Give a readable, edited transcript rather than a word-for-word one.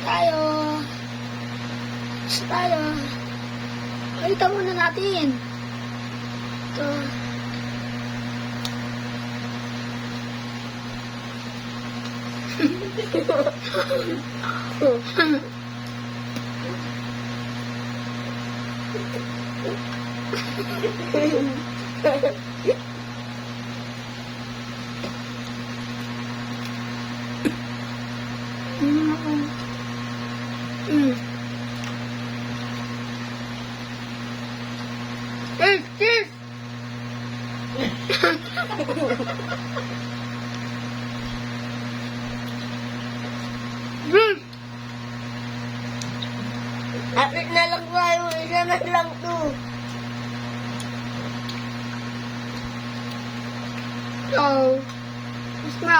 tayo. Isa tayo. Pakita muna natin. Ito. Cheers! Apit na lang tayo, isa na lang to. Oh, mas na.